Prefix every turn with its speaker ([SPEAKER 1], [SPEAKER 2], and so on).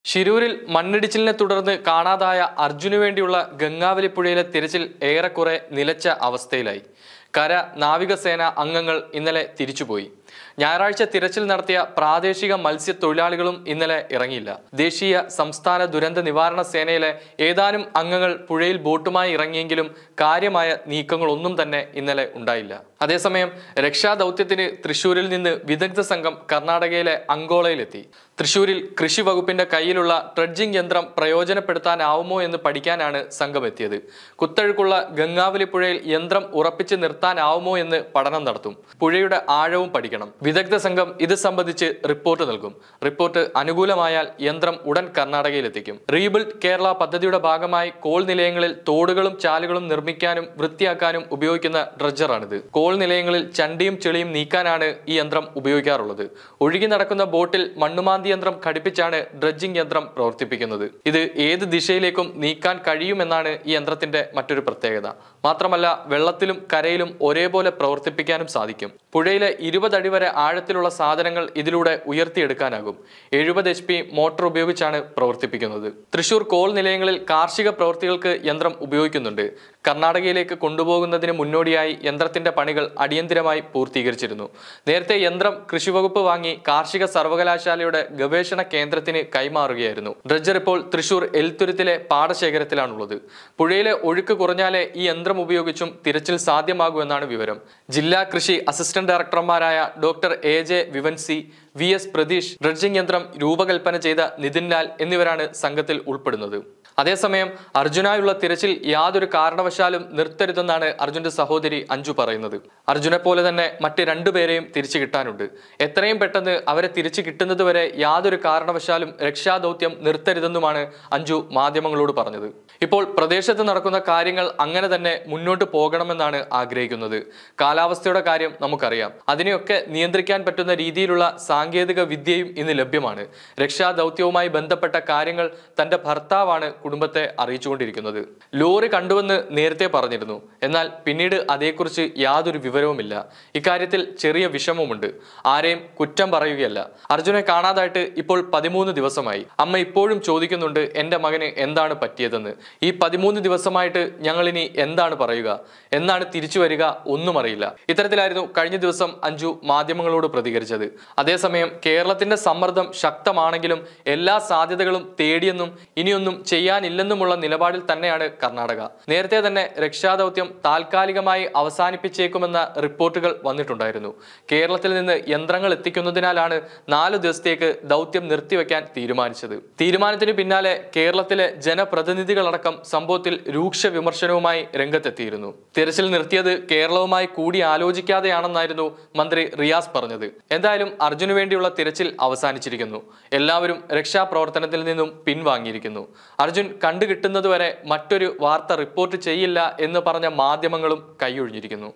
[SPEAKER 1] ശിരൂരിൽ മണ്ണിടിച്ചിലിനെ തുടർന്ന് കാണാതായ അർജുനു വേണ്ടിയുള്ള ഗംഗാവലിപ്പുഴയിലെ തിരച്ചിൽ ഏറെക്കുറെ നിലച്ച അവസ്ഥയിലായി. കര നാവികസേന അംഗങ്ങൾ ഇന്നലെ തിരിച്ചുപോയി. ഞായറാഴ്ച തിരച്ചിൽ നടത്തിയ പ്രാദേശിക മത്സ്യത്തൊഴിലാളികളും ഇന്നലെ ഇറങ്ങിയില്ല. ദേശീയ സംസ്ഥാന ദുരന്ത നിവാരണ സേനയിലെ ഏതാനും അംഗങ്ങൾ പുഴയിൽ ബോട്ടുമായി ഇറങ്ങിയെങ്കിലും കാര്യമായ നീക്കങ്ങളൊന്നും തന്നെ ഇന്നലെ ഉണ്ടായില്ല. അതേസമയം രക്ഷാദൗത്യത്തിന് തൃശൂരിൽ നിന്ന് വിദഗ്ധ സംഘം കർണാടകയിലെ അങ്കോളയിലെത്തി. തൃശൂരിൽ കൃഷി വകുപ്പിന്റെ കയ്യിലുള്ള ട്രെഡ്ജിംഗ് യന്ത്രം പ്രയോജനപ്പെടുത്താനാവുമോ എന്ന് പഠിക്കാനാണ് സംഘം എത്തിയത്. കുത്തഴുക്കുള്ള ഗംഗാവലിപ്പുഴയിൽ യന്ത്രം ഉറപ്പിച്ച് നിർത്താനാവുമോ എന്ന് പഠനം നടത്തും. പുഴയുടെ ആഴവും പഠിക്കണം. വിദഗ്ധ സംഘം ഇത് സംബന്ധിച്ച് റിപ്പോർട്ട് നൽകും. റിപ്പോർട്ട് അനുകൂലമായാൽ യന്ത്രം ഉടൻ കർണാടകയിലെത്തിക്കും. റീബിൽഡ് കേരള പദ്ധതിയുടെ ഭാഗമായി കോൾ നിലയങ്ങളിൽ തോടുകളും ചാലുകളും നിർമ്മിക്കാനും വൃത്തിയാക്കാനും ഉപയോഗിക്കുന്ന ഡ്രഡ്ജറാണിത്. കോൾ നിലയങ്ങളിൽ ചണ്ടിയും ചെളിയും നീക്കാനാണ് ഈ യന്ത്രം ഉപയോഗിക്കാറുള്ളത്. ഒഴുകി നടക്കുന്ന ബോട്ടിൽ മണ്ണുമാന്തി യന്ത്രം ഘടിപ്പിച്ചാണ് ഡ്രഡ്ജിംഗ് യന്ത്രം പ്രവർത്തിപ്പിക്കുന്നത്. ഇത് ഏത് ദിശയിലേക്കും നീക്കാൻ കഴിയുമെന്നാണ് ഈ യന്ത്രത്തിന്റെ മറ്റൊരു പ്രത്യേകത. മാത്രമല്ല വെള്ളത്തിലും കരയിലും ഒരേപോലെ പ്രവർത്തിപ്പിക്കാനും സാധിക്കും. പുഴയിലെ 20 അടി വരെ ആഴത്തിലുള്ള സാധനങ്ങൾ ഇതിലൂടെ ഉയർത്തിയെടുക്കാനാകും. 70 HP മോട്ടോർ ഉപയോഗിച്ചാണ് പ്രവർത്തിപ്പിക്കുന്നത്. തൃശൂർ കോൾ നിലയങ്ങളിൽ കാർഷിക പ്രവൃത്തികൾക്ക് യന്ത്രം ഉപയോഗിക്കുന്നുണ്ട്. കർണാടകയിലേക്ക് കൊണ്ടുപോകുന്നതിന് മുന്നോടിയായി യന്ത്രത്തിന്റെ പണികൾ അടിയന്തിരമായി പൂർത്തീകരിച്ചിരുന്നു. നേരത്തെ യന്ത്രം കൃഷിവകുപ്പ് വാങ്ങി കാർഷിക സർവകലാശാലയുടെ ഗവേഷണ കേന്ദ്രത്തിന് കൈമാറുകയായിരുന്നു. ഡ്രഡ്ജർ ഇപ്പോൾ തൃശൂർ എൽത്തുരുത്തിലെ പാടശേഖരത്തിലാണുള്ളത്. പുഴയിലെ ഒഴുക്ക് കുറഞ്ഞാലേ ഈ യന്ത്രം ഉപയോഗിച്ചും തിരച്ചിൽ സാധ്യമാകൂ എന്നാണ് വിവരം. ജില്ലാ കൃഷി അസിസ്റ്റന്റ് ഡയറക്ടർമാരായ doctor AJ Vivancy, VS Pratheesh, dredging യന്ത്രം രൂപകൽപ്പന ചെയ്ത നിതിൻ ലാൽ എന്നിവരാണ് സംഘത്തിൽ ഉൾപ്പെടുന്നത്. അതേസമയം അർജുനായുള്ള തിരച്ചിൽ യാതൊരു കാരണവശാലും നിർത്തരുതെന്നാണ് അർജുന്റെ സഹോദരി അഞ്ജു പറയുന്നത്. അർജുനെ പോലെ തന്നെ മറ്റ് 2 പേരെയും തിരിച്ചു കിട്ടാനുണ്ട്. എത്രയും പെട്ടെന്ന് അവരെ തിരിച്ചു കിട്ടുന്നതുവരെ യാതൊരു കാരണവശാലും രക്ഷാദൗത്യം നിർത്തരുതെന്നുമാണ് അഞ്ജു മാധ്യമങ്ങളോട് പറഞ്ഞത്. ഇപ്പോൾ പ്രദേശത്ത് നടക്കുന്ന കാര്യങ്ങൾ അങ്ങനെ തന്നെ മുന്നോട്ട് പോകണമെന്നാണ് ആഗ്രഹിക്കുന്നത്. കാലാവസ്ഥയുടെ കാര്യം നമുക്കറിയാം. അതിനെയൊക്കെ നിയന്ത്രിക്കാൻ പറ്റുന്ന രീതിയിലുള്ള സാങ്കേതിക വിദ്യയും ഇന്ന് ലഭ്യമാണ്. രക്ഷാദൗത്യവുമായി ബന്ധപ്പെട്ട കാര്യങ്ങൾ തന്റെ ഭർത്താവാണ് കുടുംബത്തെ അറിയിച്ചുകൊണ്ടിരിക്കുന്നത്. ലോറി കണ്ടുവെന്ന് നേരത്തെ പറഞ്ഞിരുന്നു. എന്നാൽ പിന്നീട് അതേക്കുറിച്ച് യാതൊരു വിവരവുമില്ല. ഇക്കാര്യത്തിൽ ചെറിയ വിഷമമുണ്ട്. ആരെയും കുറ്റം പറയുകയല്ല. അർജുനെ കാണാതായിട്ട് ഇപ്പോൾ 13 ദിവസമായി. അമ്മ ഇപ്പോഴും ചോദിക്കുന്നുണ്ട് എന്റെ മകന് എന്താണ് പറ്റിയതെന്ന്. ഈ 13 ദിവസമായിട്ട് ഞങ്ങൾ ഇനി എന്താണ് പറയുക, എന്നാണ് തിരിച്ചു വരിക, ഒന്നും അറിയില്ല. ഇത്തരത്തിലായിരുന്നു കഴിഞ്ഞ ദിവസം അഞ്ജു മാധ്യമങ്ങളോട് പ്രതികരിച്ചത്. അതേസമയം കേരളത്തിന്റെ സമ്മർദ്ദം ശക്തമാണെങ്കിലും എല്ലാ സാധ്യതകളും തേടിയെന്നും ഇനിയൊന്നും ചെയ്യാനില്ലെന്നുമുള്ള നിലപാടിൽ തന്നെയാണ് കർണാടക. നേരത്തെ തന്നെ രക്ഷാദൗത്യം താൽക്കാലികമായി അവസാനിപ്പിച്ചേക്കുമെന്ന റിപ്പോർട്ടുകൾ വന്നിട്ടുണ്ടായിരുന്നു. കേരളത്തിൽ നിന്ന് യന്ത്രങ്ങൾ എത്തിക്കുന്നതിനാലാണ് 4 ദിവസത്തേക്ക് ദൗത്യം നിർത്തിവെക്കാൻ തീരുമാനിച്ചത്. തീരുമാനത്തിന് പിന്നാലെ കേരളത്തിലെ ജനപ്രതിനിധികളടക്കം സംഭവത്തിൽ രൂക്ഷ വിമർശനവുമായി രംഗത്തെത്തിയിരുന്നു. തിരച്ചിൽ നിർത്തിയത് കേരളവുമായി കൂടി ആലോചിക്കാതെയാണെന്നായിരുന്നു മന്ത്രി റിയാസ് പറഞ്ഞത്. എന്തായാലും അർജുനു വേണ്ടിയുള്ള തിരച്ചിൽ അവസാനിച്ചിരിക്കുന്നു. എല്ലാവരും രക്ഷാപ്രവർത്തനത്തിൽ നിന്നും പിൻവാങ്ങിയിരിക്കുന്നു. അർജുൻ കണ്ടുകിട്ടുന്നതുവരെ മറ്റൊരു വാർത്ത റിപ്പോർട്ട് ചെയ്യില്ല എന്ന് പറഞ്ഞ മാധ്യമങ്ങളും കൈയൊഴിഞ്ഞിരിക്കുന്നു.